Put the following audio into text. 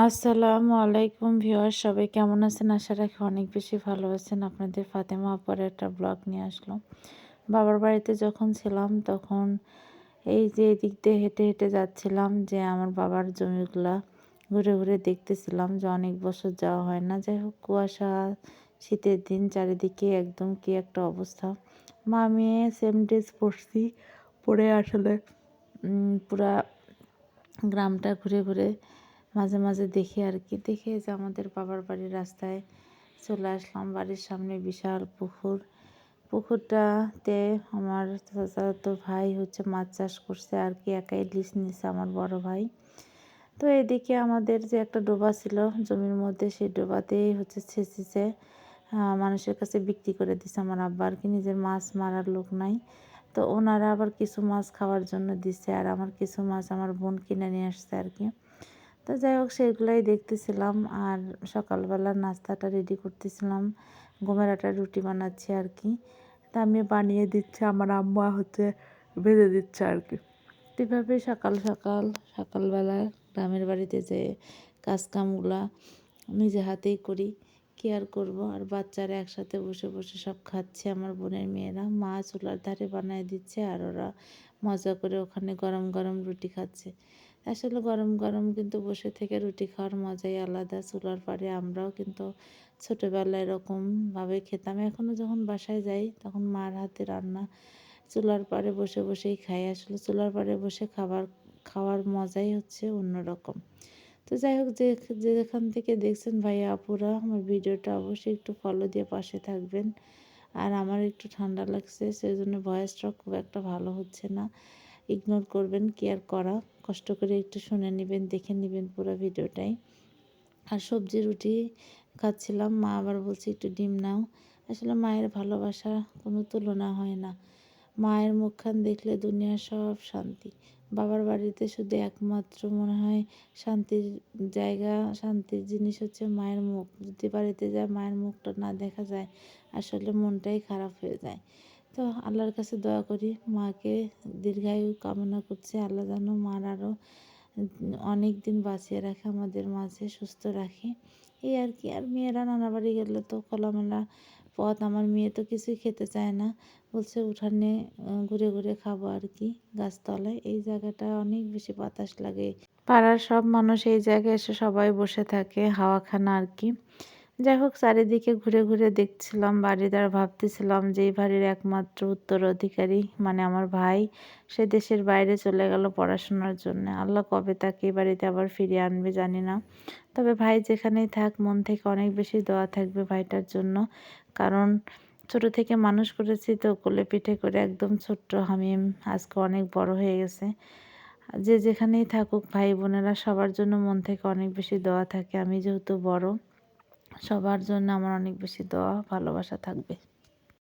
আসসালামু আলাইকুম ভিউয়ার্স, সবাই কেমন আছেন? আশা রাখি অনেক বেশি ভালো আছেন। আপনাদের ফাতেমা আপার একটা ব্লগ নিয়ে আসলাম। বাবার বাড়িতে যখন ছিলাম তখন এই যে এদিক দিয়ে হেঁটে হেঁটে যাচ্ছিলাম, যে আমার বাবার জমিগুলা ঘুরে ঘুরে দেখতেছিলাম, যে অনেক বছর যাওয়া হয় না। যাই হোক, কুয়াশা, শীতের দিন, চারিদিকে একদম কি একটা অবস্থা। মা মেয়ে সেম ড্রেস পরছি, পরে আসলে পুরা গ্রামটা ঘুরে ঘুরে মাঝে মাঝে দেখি আর কি। দেখে যে আমাদের বাবার বাড়ির রাস্তায় চলে আসলাম। বাড়ির সামনে বিশাল পুকুর। পুকুরটাতে আমার চাচাতো ভাই হচ্ছে মাছ চাষ করছে আর কি, একাই লিজ নিছে আমার বড় ভাই। তো এদিকে আমাদের যে একটা ডোবা ছিল জমির মধ্যে, সেই ডোবাতেই হচ্ছে ছেঁচেছে, মানুষের কাছে বিক্রি করে দিছে আমার আব্বা আর কি। নিজের মাছ মারার লোক নাই, তো ওনারা আবার কিছু মাছ খাওয়ার জন্য দিছে, আর আমার কিছু মাছ আমার বোন কিনে নিয়ে আসছে আর কি। তো যাই হোক, সেগুলাই দেখতেছিলাম। আর সকালবেলার নাস্তাটা রেডি করতেছিলাম, গমের আটার রুটি বানাচ্ছি আর কি। তা আমি বানিয়ে দিচ্ছি, আমার আম্মা হচ্ছে ভেজে দিচ্ছে আর কি। এভাবে সকালবেলা গ্রামের বাড়িতে যে কাজকামগুলা নিজে হাতেই করি, কি আর করবো। আর বাচ্চারা একসাথে বসে বসে সব খাচ্ছে, আমার বোনের মেয়েরা। মা চুলার ধারে বানায় দিচ্ছে, আর ওরা মজা করে ওখানে গরম গরম রুটি খাচ্ছে। আসলে গরম গরম কিন্তু বসে থেকে রুটি খাওয়ার মজাই আলাদা। চুলার পাড়ে আমরাও কিন্তু ছোটোবেলায় এরকমভাবে খেতাম। এখনও যখন বাসায় যাই তখন মার হাতে রান্না চুলার পাড়ে বসে বসেই খাই। আসলে চুলার পাড়ে বসে খাওয়ার মজাই হচ্ছে অন্যরকম। তো যাই হোক, যেখান থেকে দেখছেন ভাইয়া আপুরা আমার ভিডিওটা, অবশ্যই একটু ফলো দিয়ে পাশে থাকবেন। আর আমার একটু ঠান্ডা লাগছে, সেই জন্য ভয়েসটা খুব একটা ভালো হচ্ছে না, ইগনোর করবেন। কি আর করা, কষ্ট করে একটু শুনে নেবেন, দেখে নেবেন পুরো ভিডিওটাই। আর সবজি রুটি খাচ্ছিলাম, মা আবার বলছে একটু ডিম নাও। আসলে মায়ের ভালোবাসা কোনো তুলনা হয় না। মায়ের মুখখান দেখলে দুনিয়ার সব শান্তি। বাবার বাড়িতে শুধু একমাত্র মনে হয় শান্তির জায়গা, শান্তির জিনিস হচ্ছে মায়ের মুখ। যদি বাড়িতে যায় মায়ের মুখটা না দেখা যায়, আসলে মনটাই খারাপ হয়ে যায়। তো আল্লাহর কাছে দোয়া করি, মাকে দীর্ঘায়ু কামনা করছে। আল্লাহ যেন মার আরও অনেক দিন বাঁচিয়ে রাখে, আমাদের মাঝে সুস্থ রাখে, এই আর কি। আর মেয়েরা নানা বাড়ি গেলে তো খোলামেলা পথ, আমার মেয়ে তো কিছুই খেতে চায় না, বলছে উঠানে ঘুরে ঘুরে খাবো আর কি, গাছতলায়। এই জায়গাটা অনেক বেশি বাতাস লাগে, পাড়ার সব মানুষ এই জায়গায় এসে সবাই বসে থাকে হাওয়া খানা আর কি। যাই হোক, চারিদিকে ঘুরে ঘুরে দেখছিলাম বাড়ির, আর ভাবতেছিলাম যে এই বাড়ির একমাত্র উত্তরাধিকারী মানে আমার ভাই, সে দেশের বাইরে চলে গেল পড়াশোনার জন্য। আল্লাহ কবে তাকে এই বাড়িতে আবার ফিরিয়ে আনবে জানি না। তবে ভাই যেখানেই থাক, মন থেকে অনেক বেশি দোয়া থাকবে ভাইটার জন্য। কারণ ছোট থেকে মানুষ করেছি তো, কোলে পিঠে করে একদম ছোট্ট হামিম আজকে অনেক বড় হয়ে গেছে। যে যেখানেই থাকুক ভাই বোনেরা, সবার জন্য মন থেকে অনেক বেশি দোয়া থাকে। আমি যেহেতু বড়, সবার জন্য আমার অনেক বেশি দোয়া ভালোবাসা থাকবে।